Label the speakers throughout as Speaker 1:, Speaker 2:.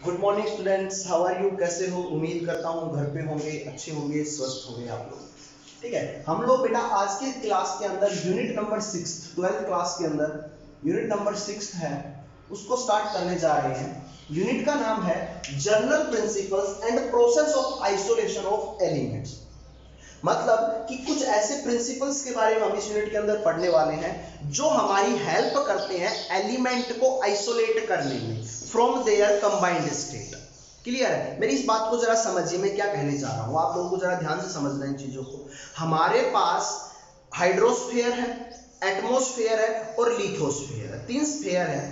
Speaker 1: Good morning students, how are you? कैसे हो? उम्मीद करता हूँ घर पे होंगे, अच्छे होंगे, स्वस्थ होंगे आप लोग। ठीक है, हम लोग बेटा आज के क्लास के अंदर यूनिट नंबर 6 12th क्लास के अंदर यूनिट नंबर 6 है, उसको स्टार्ट करने जा रहे हैं। यूनिट का नाम है general principles and process of isolation of elements. मतलब कि कुछ ऐसे प्रिंसिपल्स के बारे में हम इस यूनिट के अंदर पढ़ने वाले हैं जो हमारी हेल्प करते हैं एलिमेंट को आइसोलेट करने में from their combined state. Clear है? मेरी इस बात को जरा समझिए, मैं क्या कहने जा रहा हूं, आप लोगों को जरा ध्यान से समझना इन चीजों को। हमारे पास हाइड्रोस्फीयर है, एटमॉस्फेयर है और लिथोस्फीयर है, तीन स्फीयर है।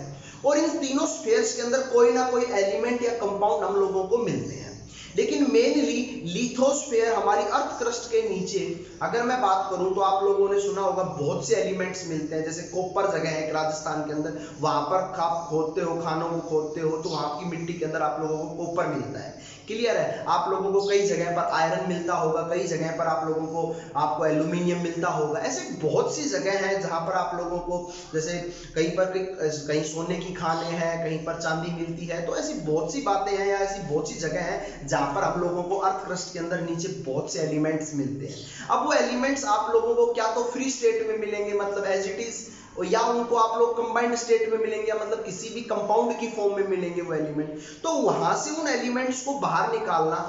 Speaker 1: और इन तीनों स्फीयर्स के अंदर कोई ना कोई एलिमेंट या कंपाउंड हम लोगों को मिलते हैं। लेकिन मेनली लिथोस्फीयर हमारी अर्थ क्रस्ट के नीचे अगर मैं बात करूं तो आप लोगों ने सुना होगा बहुत से एलिमेंट्स मिलते हैं। जैसे कॉपर जगह है एक राजस्थान के अंदर, वहां पर आप खोदते हो, खानों को खोदते हो तो वहां की मिट्टी के अंदर आप लोगों को कॉपर मिलता है। क्लियर है? आप लोगों को कई जगह पर आयरन मिलता होगा, कई जगह पर आप लोगों को आपको एल्यूमिनियम मिलता होगा। ऐसे बहुत सी जगह है जहां पर आप लोगों को, जैसे कहीं पर कहीं सोने की खाने हैं, कहीं पर चांदी मिलती है। तो ऐसी बहुत सी बातें हैं या ऐसी बहुत सी जगह है जहां पर हम लोगों को अर्थ क्रस्ट के अंदर नीचे बहुत से एलिमेंट्स मिलते हैं। अब वो एलिमेंट्स आप लोगों को क्या तो फ्री स्टेट में मिलेंगे, मतलब एज इट इज, या उनको आप लोग कंबाइंड स्टेट में मिलेंगे, मतलब किसी भी कंपाउंड की फॉर्म में मिलेंगे वो एलिमेंट। तो वहां से उन एलिमेंट्स को बाहर निकालना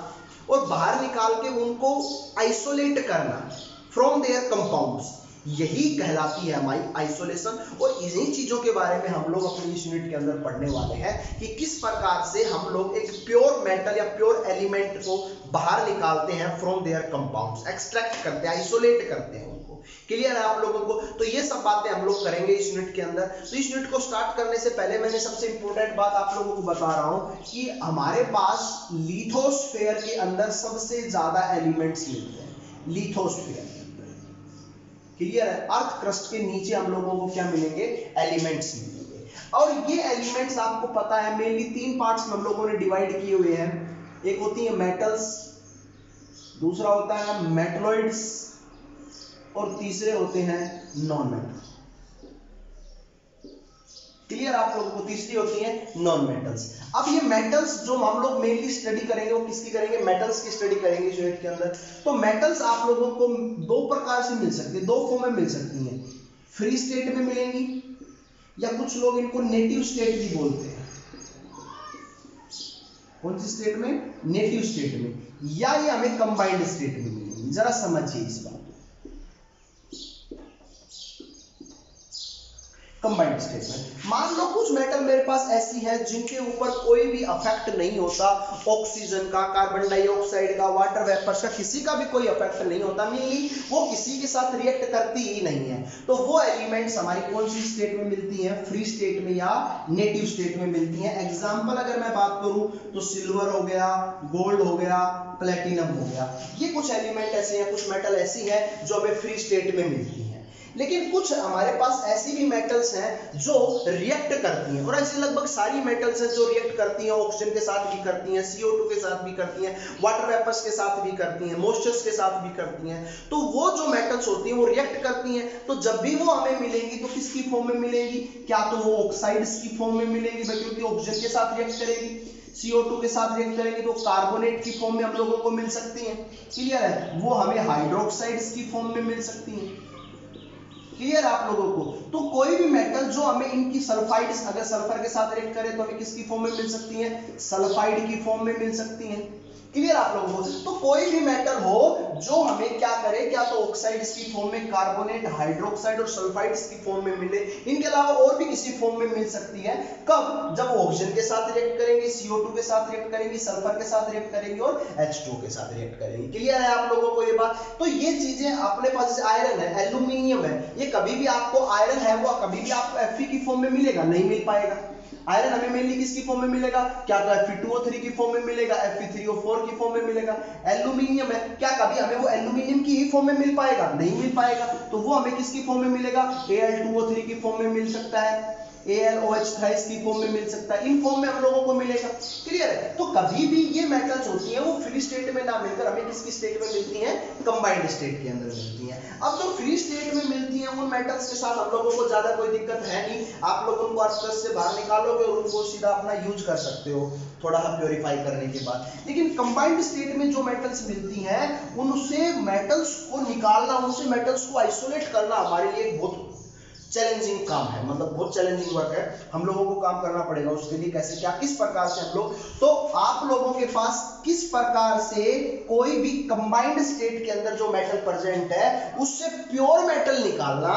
Speaker 1: और बाहर निकाल के उनको आइसोलेट करना फ्रॉम देयर कंपाउंड्स, यही कहलाती है हमारी आइसोलेशन। और इन्हीं चीजों के बारे में हम लोग अपने इस यूनिट के अंदर पढ़ने वाले हैं कि किस प्रकार से हम लोग एक प्योर मेटल या प्योर एलिमेंट को बाहर निकालते हैं फ्रॉम देयर कंपाउंड्स, एक्सट्रैक्ट करते हैं, आइसोलेट करते हैं उनको। क्लियर है आप लोगों को? तो ये सब बातें हम लोग करेंगे इस यूनिट के अंदर। तो इस यूनिट को स्टार्ट करने से पहले मैंने सबसे इंपॉर्टेंट बात आप लोगों को बता रहा हूं कि हमारे पास लिथोस्फीयर के अंदर सबसे ज्यादा एलिमेंट्स मिलते हैं, लिथोस्फीयर। क्लियर है? अर्थ क्रस्ट के नीचे हम लोगों को क्या मिलेंगे? एलिमेंट्स मिलेंगे। और ये एलिमेंट्स आपको पता है मेनली तीन पार्ट्स में हम लोगों ने डिवाइड किए हुए हैं। एक होती है मेटल्स, दूसरा होता है मेटलॉइड्स और तीसरे होते हैं नॉन मेटल। क्लियर आप लोगों को? तीसरी होती है नॉन मेटल्स। अब ये मेटल्स जो हम लोग मेनली स्टडी करेंगे वो किसकी करेंगे? मेटल्स की स्टडी करेंगे इस यूनिट के अंदर। तो मेटल्स आप लोगों को दो प्रकार से मिल सकती है, दो फॉर्म में मिल सकती हैं। फ्री स्टेट में मिलेंगी या कुछ लोग इनको नेटिव स्टेट भी बोलते हैं। कौन सी स्टेट में? नेटिव स्टेट में। या ये हमें कंबाइंड स्टेट में मिलेंगी। जरा समझिए इस बात, कंबाइंड स्टेट में। मान लो कुछ मेटल मेरे पास ऐसी है जिनके ऊपर कोई भी इफेक्ट नहीं होता, ऑक्सीजन का, कार्बन डाइऑक्साइड का, वाटर वेपर्स का, किसी का भी कोई इफेक्ट नहीं होता, मीनली वो किसी के साथ रिएक्ट करती ही नहीं है। तो वो एलिमेंट्स हमारी कौन सी स्टेट में मिलती हैं? फ्री स्टेट में या नेटिव स्टेट में मिलती हैं। एग्जाम्पल अगर मैं बात करूं तो सिल्वर हो गया, गोल्ड हो गया, प्लेटिनम हो गया। ये कुछ एलिमेंट ऐसे हैं, कुछ मेटल ऐसी है जो हमें फ्री स्टेट में मिलती है। लेकिन कुछ हमारे पास ऐसी भी मेटल्स हैं जो रिएक्ट करती हैं, और ऐसी लगभग सारी मेटल्स हैं जो रिएक्ट करती हैं, ऑक्सीजन के साथ भी करती हैं, CO2 के साथ भी करती हैं, वाटर वेपर्स के साथ भी करती हैं, मॉइस्चर्स के साथ भी करती हैं। तो वो जो मेटल्स होती हैं वो रिएक्ट करती हैं। तो जब भी वो हमें मिलेंगी तो किसकी फॉर्म में मिलेंगी? क्या तो वो ऑक्साइड्स की फॉर्म में मिलेंगी, क्योंकि ऑक्सीजन के साथ रिएक्ट करेगी, CO2 के साथ रिएक्ट करेंगे तो कार्बोनेट की फॉर्म में हम लोगों को मिल सकती हैं। क्लियर है? वो हमें हाइड्रोक्साइड्स की फॉर्म में मिल सकती हैं। क्लियर आप लोगों को? तो कोई भी मेटल जो हमें इनकी सल्फाइड्स, अगर सल्फर के साथ रिएक्ट करें तो हमें किसकी फॉर्म में मिल सकती हैं? सल्फाइड की फॉर्म में मिल सकती हैं। क्लियर आप लोगों को? तो कोई भी मेटल हो जो हमें क्या करे, क्या तो ऑक्साइड्स की फॉर्म में, कार्बोनेट, हाइड्रोक्साइड और सल्फाइड्स की फॉर्म में मिले। इनके अलावा और भी किसी फॉर्म में मिल सकती है। कब? जब वो ऑक्सीजन के साथ रिएक्ट करेंगे, CO2 के साथ रिएक्ट करेंगी, सल्फर के साथ रिएक्ट करेंगी और H2O के साथ रिएक्ट करेंगी। क्लियर है आप लोगों को ये बात? तो ये चीजें अपने पास, जैसे आयरन है, एल्यूमिनियम है, ये कभी भी आपको, आयरन है वो कभी भी आपको Fe की फॉर्म में मिलेगा? नहीं मिल पाएगा। आयरन हमें मेनली किसकी फॉर्म में मिलेगा? क्या तो Fe2O3 की फॉर्म में मिलेगा, Fe3O4 की फॉर्म में मिलेगा। एल्यूमिनियम है, क्या कभी हमें वो एल्यूमिनियम की ही फॉर्म में मिल पाएगा? नहीं मिल पाएगा। तो वो हमें किसकी फॉर्म में मिलेगा? Al2O3 की फॉर्म में मिल सकता है। AlOH थ्राइस की फॉर्म में मिल सकता है, इन फॉर्म में हम लोगों को मिलेगा। क्लियर है? तो कभी भी ये मेटल्स होती हैं वो फ्री स्टेट में ना मिलकर हमें किसकी स्टेट में मिलती हैं, कंबाइंड स्टेट के अंदर मिलती हैं। अब जो फ्री स्टेट में मिलती हैं उन मेटल्स के साथ हम लोगों को ज्यादा कोई दिक्कत है नहीं, आप लोग उनको अर्थ से बाहर निकालोगे और उनको सीधा अपना यूज कर सकते हो थोड़ा प्योरीफाई करने के बाद। लेकिन कंबाइंड स्टेट में जो मेटल्स मिलती हैं उनसे मेटल्स को निकालना, उनसे मेटल्स को आइसोलेट करना हमारे लिए बहुत चैलेंजिंग काम है, मतलब बहुत चैलेंजिंग वर्क है, हम लोगों को काम करना पड़ेगा उसके लिए। कैसे, क्या, किस प्रकार से हम लोग, तो आप लोगों के पास किस प्रकार से कोई भी कंबाइंड स्टेट के अंदर जो मेटल प्रेजेंट है उससे प्योर मेटल निकालना,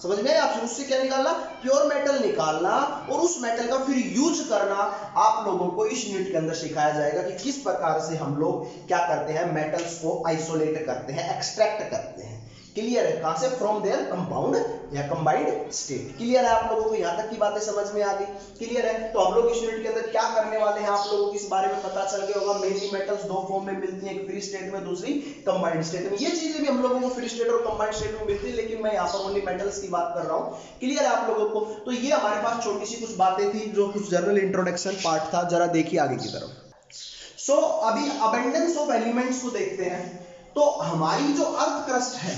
Speaker 1: समझ में आया आपसे, उससे क्या निकालना, प्योर मेटल निकालना और उस मेटल का फिर यूज करना आप लोगों को इस यूनिट के अंदर सिखाया जाएगा कि किस प्रकार से हम लोग क्या करते हैं, मेटल्स को आइसोलेट करते हैं, एक्सट्रैक्ट करते हैं। क्लियर है? कहां से? फ्रॉम देयर कंपाउंड या कंबाइंड स्टेट। क्लियर है? आप लोगों को यहां तक की बातें समझ में आ गई? क्लियर है? तो हम लोग इस यूनिट के अंदर क्या करने वाले हैं आप लोगों को इस बारे में पता चल गया होगा। मेनली मेटल्स दो फॉर्म में मिलती हैं, एक फ्री स्टेट में, दूसरी कंबाइंड स्टेट में। ये चीजें भी हम लोगों को फ्री स्टेट और कंबाइंड स्टेट में मिलती है, लेकिन मैं यहाँ पर ओनली मेटल्स की बात कर रहा हूँ। क्लियर है आप लोगों को? तो ये हमारे पास छोटी सी कुछ बातें थी, जो कुछ जनरल इंट्रोडक्शन पार्ट था, जरा देखिए आगे की तरफ। सो अभी अबंडेंस ऑफ एलिमेंट्स को देखते हैं। तो हमारी जो अर्थ क्रस्ट है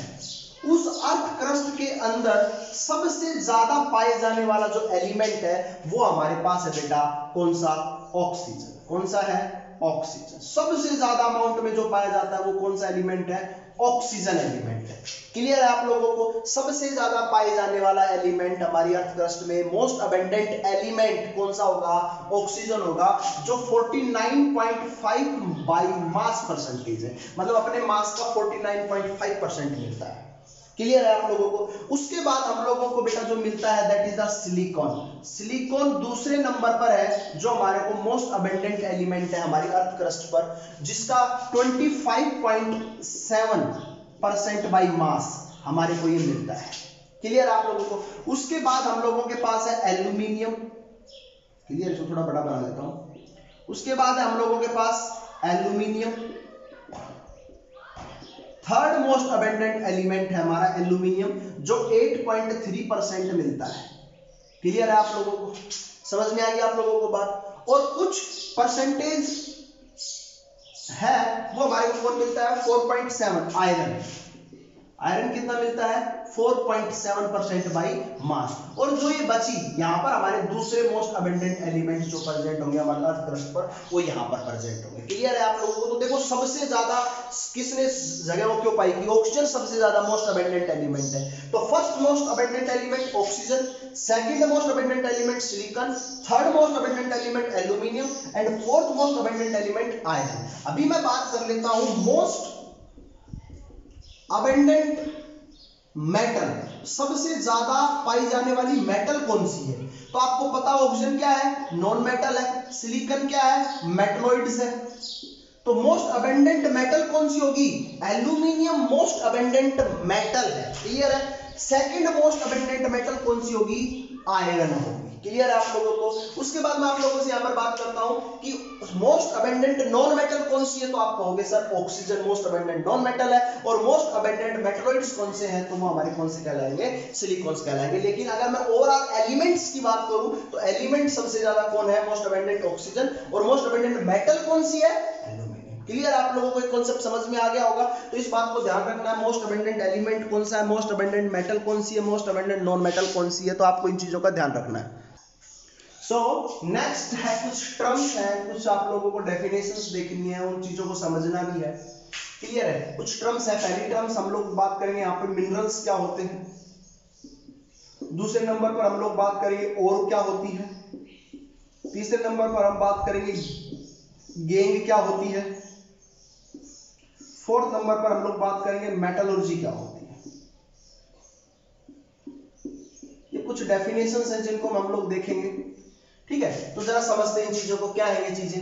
Speaker 1: उस अर्थ क्रस्ट के अंदर सबसे ज्यादा पाए जाने वाला जो एलिमेंट है वो हमारे पास है बेटा, कौन सा? ऑक्सीजन। कौन सा है? ऑक्सीजन। सबसे ज्यादा अमाउंट में जो पाया जाता है वो कौन सा एलिमेंट है? ऑक्सीजन एलिमेंट है। क्लियर है आप लोगों को? सबसे ज्यादा पाए जाने वाला एलिमेंट हमारी अर्थ क्रस्ट में, मोस्ट अबंडेंट एलिमेंट कौन सा होगा? ऑक्सीजन होगा, जो 49.5 बाई मास परसेंटेज है, मतलब अपने मास का 49.5% मिलता है। क्लियर है आप लोगों को? उसके बाद हम लोगों को बेटा जो मिलता है that is the silicon. Silicon दूसरे नंबर पर है जो हमारे को मोस्ट अबंडेंट एलिमेंट है हमारी अर्थ क्रस्ट पर, जिसका 25.7% बाई मास हमारे को ये मिलता है। क्लियर आप लोगों को? उसके बाद हम लोगों के पास है एल्यूमिनियम। क्लियर? जो थोड़ा बड़ा बना लेता हूं। उसके बाद है हम लोगों के पास aluminium. Third most abundant element है हमारा एल्यूमिनियम, जो 8.3% मिलता है। क्लियर है आप लोगों को? समझ में आ गई आप लोगों को बात? और कुछ परसेंटेज है वो हमारे को कौन मिलता है? 4.7 आयरन। आयरन कितना मिलता है? 4.7% बाई मास। और जो ये बची यहाँ पर हमारे दूसरे मोस्ट अबंडेंट एलिमेंट जो प्रेजेंट होंगे हमारे अर्थ क्रस्ट पर, वो यहाँ पर प्रेजेंट होंगे। क्लियर है आप लोगों को? तो देखो सबसे ज्यादा किसने जगह ऑक्यूपाई की? ऑक्सीजन सबसे ज्यादा मोस्ट अबंडेंट एलिमेंट है। तो first most abundant element oxygen, second most abundant element silicon, third most abundant element aluminium and fourth most abundant element iron. अभी मैं बात कर लेता हूं मोस्ट अबंडेंट मेटल, सबसे ज्यादा पाई जाने वाली मेटल कौन सी है? तो आपको पता ऑक्सीजन क्या है? नॉन मेटल है। सिलिकॉन क्या है? मेटलॉइड्स है। तो मोस्ट अबंडेंट मेटल कौन सी होगी? एल्यूमिनियम मोस्ट अबंडेंट मेटल है। क्लियर है? सेकंड मोस्ट अबंडेंट मेटल कौन सी होगी? आयरन होगी। क्लियर है आप लोगों को? उसके बाद मैं आप लोगों से यहां पर बात करता हूं कि मोस्ट अबंडेंट नॉन मेटल कौन सी है? तो आप कहोगे sir oxygen most abundant non metal है, और मोस्ट अबंडेंट मेटलॉइड्स कौन से हैं? तो वो हमारे कौन से कहलाएंगे? सिलिकॉन्स कहलाएंगे। लेकिन अगर मैं ओवरऑल एलिमेंट्स की बात करूं तो एलिमेंट सबसे ज्यादा कौन है? Most abundant oxygen. और मोस्ट अबंडेंट मेटल कौन सी है? एल्यूमिनियम। क्लियर? आप लोगों को एक कॉन्सेप्ट समझ में आ गया होगा। तो इस बात को ध्यान रखना है, मोस्ट अबंडेंट एलिमेंट कौन सा है, मोस्ट अबंडेंट मेटल कौन सी है, मोस्ट अबंडेंट नॉन मेटल कौन सी है। तो आपको इन चीजों का ध्यान रखना है। सो नेक्स्ट है कुछ टर्म्स है, कुछ आप लोगों को डेफिनेशंस देखनी है, उन चीजों को समझना भी है। क्लियर है? कुछ टर्म्स है। पहली टर्म्स हम लोग बात करेंगे यहाँ पे मिनरल्स क्या होते हैं। दूसरे नंबर पर हम लोग बात करेंगे ओर क्या होती है। तीसरे नंबर पर हम बात करेंगे गैंग क्या होती है। फोर्थ नंबर पर हम लोग बात करेंगे मेटलर्जी क्या होती है। ये कुछ डेफिनेशंस हैं जिनको हम लोग देखेंगे। ठीक है? तो जरा समझते हैं इन चीजों को, क्या है ये चीजें।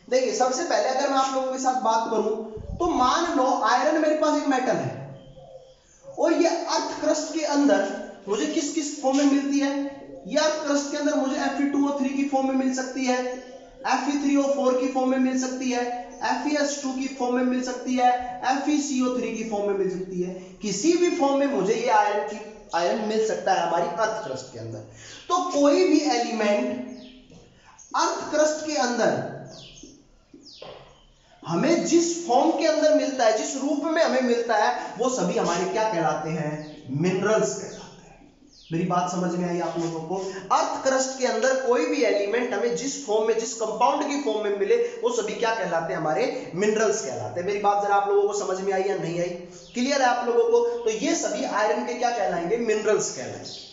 Speaker 1: देखिए सबसे पहले अगर मैं आप लोगों के साथ बात करूं तो मान लो आयरन मेरे पास एक मेटल है, और ये अर्थ क्रस्ट के अंदर मुझे किस किस फॉर्म में मिलती है? ये अर्थ क्रस्ट के अंदर मुझे Fe2O3 की फॉर्म में मिल सकती है, Fe3O4 की फॉर्म में मिल सकती है, FeS2 की फॉर्म में मिल सकती है, FeCO3 की फॉर्म में मिल सकती है। किसी भी फॉर्म में मुझे ये आयरन की आयरन मिल सकता है हमारी अर्थ क्रस्ट के अंदर। तो कोई भी एलिमेंट अर्थ क्रस्ट के अंदर हमें जिस फॉर्म के अंदर मिलता है, जिस रूप में हमें मिलता है, वो सभी हमारे क्या कहलाते हैं? मिनरल्स कहलाते हैं। मेरी बात समझ में आई आप लोगों को? अर्थ क्रस्ट के अंदर कोई भी एलिमेंट हमें जिस फॉर्म में, जिस कंपाउंड की फॉर्म में मिले, वो सभी क्या कहलाते हैं? हमारे मिनरल्स कहलाते हैं। मेरी बात जरा आप लोगों को समझ में आई या नहीं आई? क्लियर है आप लोगों को? तो ये सभी आयरन के क्या कहलाएंगे? मिनरल्स कहलाएंगे।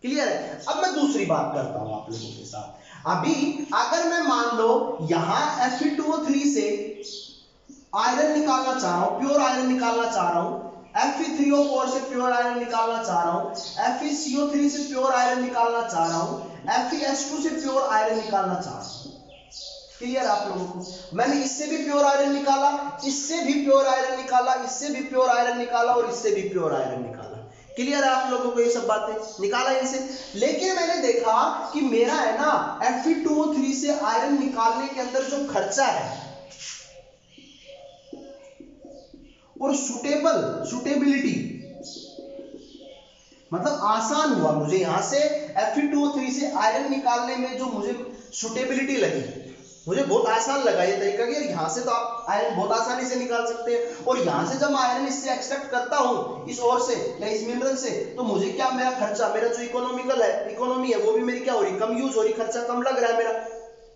Speaker 1: क्लियर है? अब मैं दूसरी बात करता हूं आप लोगों के साथ। अभी अगर मैं मान लो यहां Fe2O3 से आयरन निकालना चाह रहा हूं, प्योर आयरन निकालना चाह रहा हूं, Fe3O4 से प्योर आयरन निकालना चाह रहा हूं, FeCO3 से प्योर आयरन निकालना चाह रहा हूं, FeS2 से प्योर आयरन निकालना चाह रहा हूं। क्लियर आप लोगों को? मैंने इससे भी प्योर आयरन निकाला, इससे भी प्योर आयरन निकाला, इससे भी प्योर आयरन निकाला और इससे भी प्योर आयरन निकाला। क्लियर है आप लोगों को? ये सब बातें निकाला इनसे, लेकिन मैंने देखा कि मेरा है ना Fe2O3 से आयरन निकालने के अंदर जो खर्चा है और सुटेबिलिटी, मतलब आसान हुआ मुझे यहां से Fe2O3 से आयरन निकालने में जो मुझे सुटेबिलिटी लगी, मुझे बहुत आसान लगा ये तरीका कि यहां से तो आप आयरन बहुत आसानी से निकाल सकते हैं, और यहां से जब मैं आयरन इससे एक्सट्रैक्ट करता हूं इस ओर से या इस मिनरल से, तो मुझे क्या, मेरा खर्चा, मेरा जो इकोनॉमी है वो भी मेरी क्या हो रही? कम यूज हो रही, खर्चा कम लग रहा है मेरा।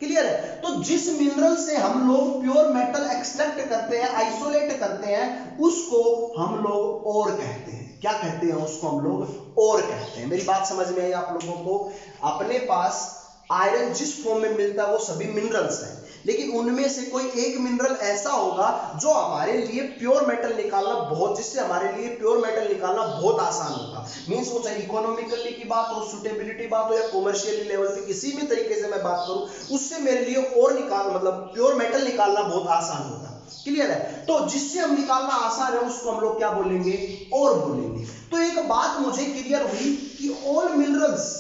Speaker 1: क्लियर है? तो जिस मिनरल से हम लोग प्योर मेटल एक्सट्रैक्ट करते हैं, आइसोलेट करते हैं, उसको हम लोग ओर कहते हैं। क्या कहते हैं? उसको हम लोग ओर कहते हैं। मेरी बात समझ में आई आप लोगों को? अपने पास आयरन जिस फॉर्म में मिलता है वो सभी मिनरल्स हैं, लेकिन उनमें से कोई एक मिनरल ऐसा होगा जो हमारे लिए प्योर मेटल निकालना बहुत, जिससे हमारे लिए प्योर मेटल निकालना बहुत आसान होगा। मींस वो चाहे इकोनॉमिकली की बात हो, सुटेबिलिटी बात हो, या कॉमर्शियली लेवल पे किसी भी तरीके से मैं बात करूं, उससे मेरे लिए और मतलब प्योर मेटल निकालना बहुत आसान होगा। क्लियर है? तो जिससे हम निकालना आसान है उसको हम लोग क्या बोलेंगे? और बोलेंगे। तो एक बात मुझे क्लियर हुई कि ऑल मिनरल्स,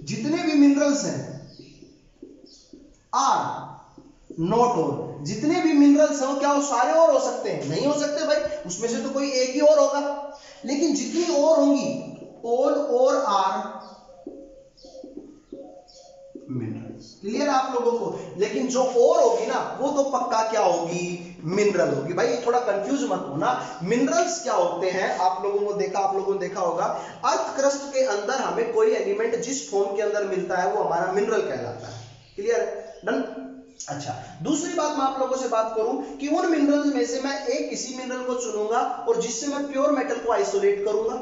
Speaker 1: जितने भी मिनरल्स हैं, आर नॉट और, जितने भी मिनरल्स हैं वो क्या, वो सारे और हो सकते हैं? नहीं हो सकते भाई, उसमें से तो कोई एक ही और होगा। लेकिन जितनी और होंगी, ऑल और आर मिनरल्स। क्लियर आप लोगों को? लेकिन जो और होगी ना, वो तो पक्का क्या होगी? मिनरल होगी। भाई थोड़ा कंफ्यूज मत होना। मिनरल्स क्या होते हैं? आप लोगों ने देखा होगा, अर्थ क्रस्ट के अंदर हमें कोई एलिमेंट जिस फॉर्म के अंदर मिलता है वो हमारा मिनरल कहलाता है। क्लियर है? डन? अच्छा, दूसरी बात मैं आप लोगों से बात करूं कि उन मिनरल्स में से मैं एक किसी मिनरल को चुनूंगा और जिससे मैं प्योर मेटल को आइसोलेट करूंगा।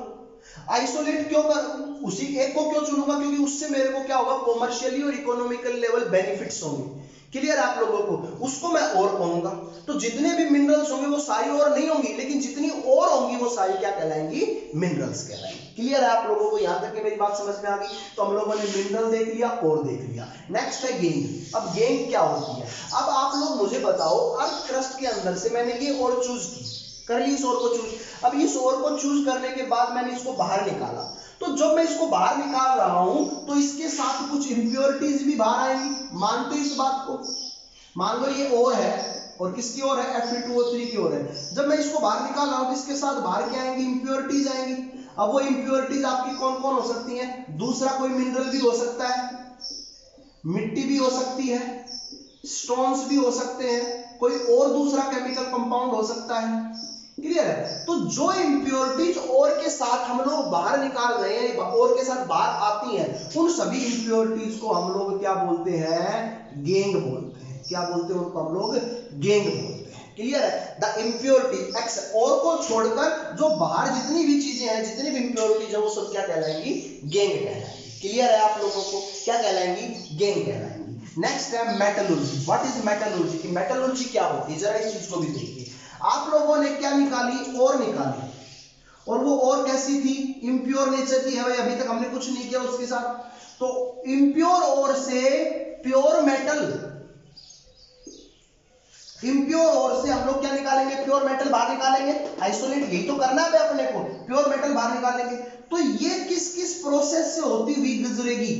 Speaker 1: आइसोलेट क्यों करूं? उसी एक को क्यों चुनूंगा? क्योंकि उससे मेरे को क्या होगा? कॉमर्शियली और इकोनॉमिकल लेवल बेनिफिट्स होंगे। क्लियर आप लोगों को? उसको मैं और कहूंगा। तो जितने भी मिनरल्स होंगे वो सारी और नहीं होंगी, लेकिन जितनी और होंगी वो सारी क्या कहलाएंगी? मिनरल्स कहलाएंगी। क्लियर है आप लोगों को? यहां तक कि मेरी बात समझ में आ गई? तो हम लोगों ने मिनरल देख लिया और देख लिया। नेक्स्ट है गेंग। अब गेंग क्या होती है? अब आप लोग मुझे बताओ, अर्थ क्रस्ट के अंदर से मैंने ये और चूज की, कर ली इस और को चूज। अब इस और को चूज करने के बाद मैंने इसको बाहर निकाला, तो जब मैं इसको बाहर निकाल रहा हूं तो इसके साथ कुछ इंप्योरिटीज भी बाहर आएंगी। मानते इस बात को? मान लो ये और है और किसकी ओर है? Fe2O3 की ओर है। जब मैं इसको बाहर निकाल रहा हूं तो इसके साथ बाहर क्या आएंगी? इंप्योरिटीज आएंगी। अब वो इंप्योरिटीज आपकी कौन कौन हो सकती हैं? दूसरा कोई मिनरल भी हो सकता है, मिट्टी भी हो सकती है, स्टोन्स भी हो सकते हैं, कोई और दूसरा केमिकल कंपाउंड हो सकता है। क्लियर है? तो जो इंप्योरिटीज और के साथ हम लोग बाहर निकाल रहे हैं, और के साथ बाहर आती हैं, उन सभी इंप्योरिटीज को हम लोग क्या बोलते हैं? गेंग बोलते हैं। क्या बोलते हैं उनको? हम लोग गेंग बोलते हैं। क्लियर है? द इम्प्योरिटी एक्स, और को छोड़कर जो बाहर जितनी भी चीजें हैं, जितनी भी इंप्योरिटीज है, वो सब क्या कहलाएंगी? गेंग कहलाएंगी। क्लियर है आप लोगों को? क्या कहलाएंगी? गेंग कहलाएंगी। नेक्स्ट है मेटलर्जी। What is metallurgy? कि मेटलर्जी क्या होती है, जरा इस चीज को भी देखिए। आप लोगों ने क्या निकाली? और निकाली, और वो और कैसी थी? इम्प्योर नेचर की है भाई, अभी तक हमने कुछ नहीं किया उसके साथ। तो इम्प्योर और से प्योर मेटल, इम्प्योर और से हम लोग क्या निकालेंगे? प्योर मेटल बाहर निकालेंगे, आइसोलेट, यही तो करना है अपने को, प्योर मेटल बाहर निकालेंगे। तो ये किस किस प्रोसेस से होती हुई गुजरेगी?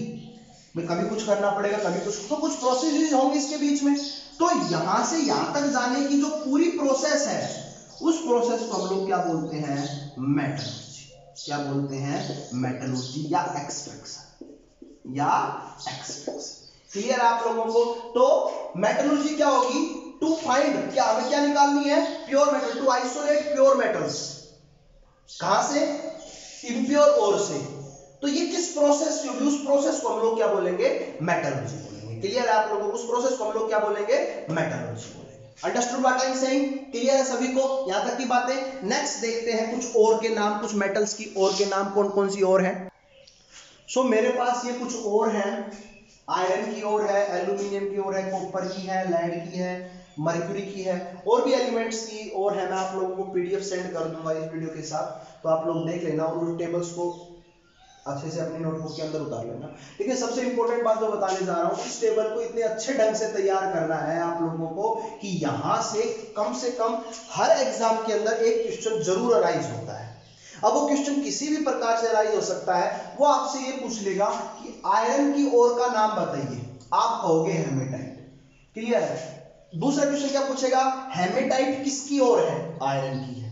Speaker 1: कभी कुछ करना पड़ेगा, कभी कुछ, तो कुछ प्रोसेस होंगे इसके बीच में। तो यहां से यहां तक जाने की जो पूरी प्रोसेस है, उस प्रोसेस को हम लोग क्या बोलते हैं? मेटलर्जी। क्या बोलते हैं, मेटलर्जी या एक्सट्रैक्शन क्लियर आप लोगों को। तो मेटलर्जी क्या होगी, टू फाइंड, क्या हमें क्या निकालनी है, pure metal, to isolate pure metals, कहां से, इम्प्योर ओर से। तो ये किस प्रोसेस से होगी, उस प्रोसेस को हम लोग क्या बोलेंगे, मेटलर्जी बोलेंगे। क्लियर है आप लोगों को, उस प्रोसेस को हम लोग क्या बोलेंगे, मेटलर्जी बोलेंगे। Understood what I am saying, clear है सभी को, यहां तक की बातें। नेक्स्ट देखते हैं कुछ और के नाम, कुछ मेटल्स की और के नाम कौन कौन सी और है। सो मेरे पास ये कुछ और है, आयरन की और है, एल्यूमिनियम की और है, कॉपर की है, लेड की है, मर्क्यूरी की है, और भी एलिमेंट्स की और है। मैं आप लोगों को पीडीएफ सेंड कर दूंगा इस वीडियो के साथ, तो आप लोग देख लेना और उन टेबल्स को अच्छे से अपनी नोटबुक के अंदर उतार लेना। लेकिन सबसे इंपॉर्टेंट बात जो बताने जा रहा हूं, इस टेबल को इतने अच्छे ढंग से तैयार करना है आप लोगों को कि यहां से कम हर एग्जाम के अंदर एक क्वेश्चन जरूर अराइज होता है। अब वो क्वेश्चन किसी भी प्रकार से अराइज हो सकता है। वो आपसे ये पूछ लेगा कि आयरन की ओर का नाम बताइए, आप कहोगे हेमेटाइट, क्लियर है। दूसरा क्वेश्चन क्या पूछेगा, हेमेटाइट किसकी ओर है, आयरन की है।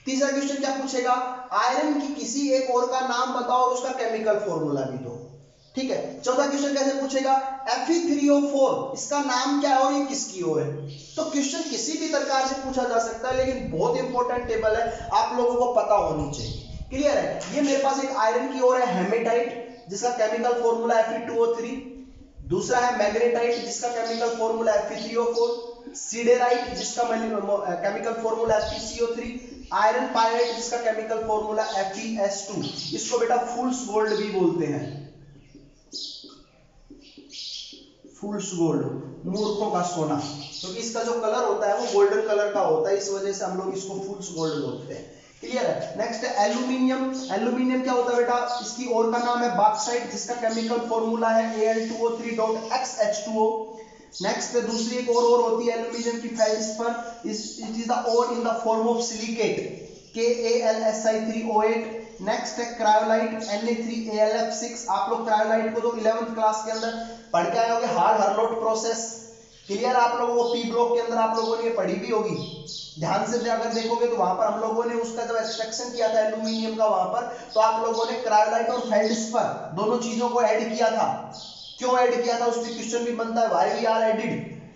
Speaker 1: तीसरा क्वेश्चन क्या पूछेगा, आयरन की किसी एक और का नाम बताओ और उसका केमिकल फॉर्मूला भी दो, ठीक है। चौथा क्वेश्चन कैसे पूछेगा, Fe3O4 इसका नाम क्या है और ये किसकी ओर है। तो क्वेश्चन किसी भी प्रकार से पूछा जा सकता है, लेकिन बहुत इंपॉर्टेंट टेबल है, आप लोगों को पता होनी चाहिए, क्लियर है। ये मेरे पास एक आयरन की ओर है हेमेटाइट, जिसका केमिकल फॉर्मूला Fe2O3। दूसरा है मैग्नेटाइट, जिसका केमिकल फॉर्मूला Fe3O4। सीडेराइट, जिसका chemical formula FeCO3। Iron pyrite, जिसका केमिकल फॉर्मूला FeS2। इसको बेटा फूल्स गोल्ड भी बोलते हैं, फूल्स गोल्ड, मूर्खों का सोना, क्योंकि इसका जो कलर होता है वो गोल्डन कलर का होता है, इस वजह से हम लोग इसको फूल्स गोल्ड बोलते हैं, क्लियर है। नेक्स्ट है एल्यूमिनियम। एल्यूमिनियम क्या होता है बेटा, इसकी ओर का नाम है बॉक्साइट, जिसका केमिकल फॉर्मूला है Al2O3.XH2O। नेक्स्ट दूसरी एक और होती है एल्यूमिनियम की feldspar, it is the ore in the form of silicate, KAlSi3O8। Next है क्रायोलाइट, Na3AlF6। आप लोग क्रायोलाइट को तो 11th क्लास के अंदर पढ़ के आए होंगे, हार्ड हर्लोट प्रोसेस, क्लियर। आप लोगों को पी ब्लॉक के अंदर आप लोगों ने ये पढ़ी भी होगी, ध्यान से अगर देखोगे तो वहां पर हम लोगों ने उसका जब एक्सट्रैक्शन किया था एल्यूमिनियम का वहां पर, तो आप लोगों ने क्रायोलाइट और फेल्डस्पर दोनों चीजों को ऐड किया था। क्यों ऐड किया था, उस पर क्वेश्चन भी बनता है, why we are added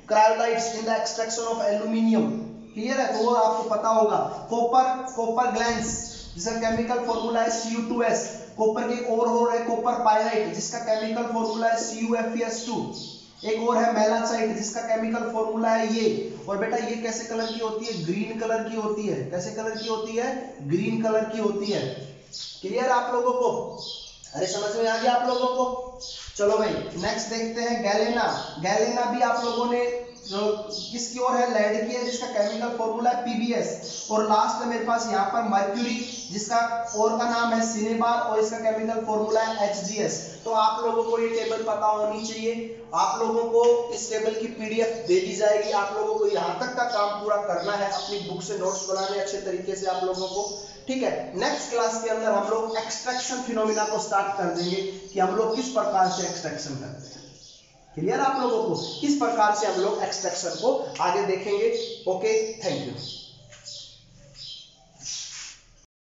Speaker 1: cryolites in the extraction of aluminium, clear है, तो वो आपको पता होगा। कॉपर ग्लैंस, जिसका केमिकल फॉर्मूला है Cu2S। कॉपर की और है कॉपर पायराइट, जिसका केमिकल फॉर्मूला है CuFeS2। एक और है मेलासाइट, जिसका केमिकल फॉर्मूला है ये। और बेटा ये कैसे कलर की होती है, ग्रीन कलर की होती है। कैसे कलर की होती है, ग्रीन कलर की होती है, क्लियर आप लोगों को, अरे समझ में आ गया आप लोगों को। चलो भाई नेक्स्ट देखते हैं गैलेना। गैलेना भी आप लोगों ने किसकी ओर है, लेड की है, जिसका केमिकल फॉर्मूला है PbS। और लास्ट है मेरे पास यहाँ पर मर्क्यूरी, जिसका और का नाम है सिनेबार और इसका केमिकल फॉर्मूला है HgS। तो आप लोगों को ये टेबल पता होनी चाहिए। आप लोगों को इस टेबल की PDF दे दी जाएगी, आप लोगों को यहाँ तक का काम पूरा करना है, अपनी बुक से नोट्स बनाने अच्छे तरीके से आप लोगों को, ठीक है। नेक्स्ट क्लास के अंदर हम लोग एक्सट्रैक्शन फिनोमिना को स्टार्ट कर देंगे कि हम लोग किस प्रकार से एक्सट्रैक्शन करते हैं, क्लियर आप लोगों को, किस प्रकार से हम लोग एक्सट्रैक्शन को आगे देखेंगे। Okay, thank you.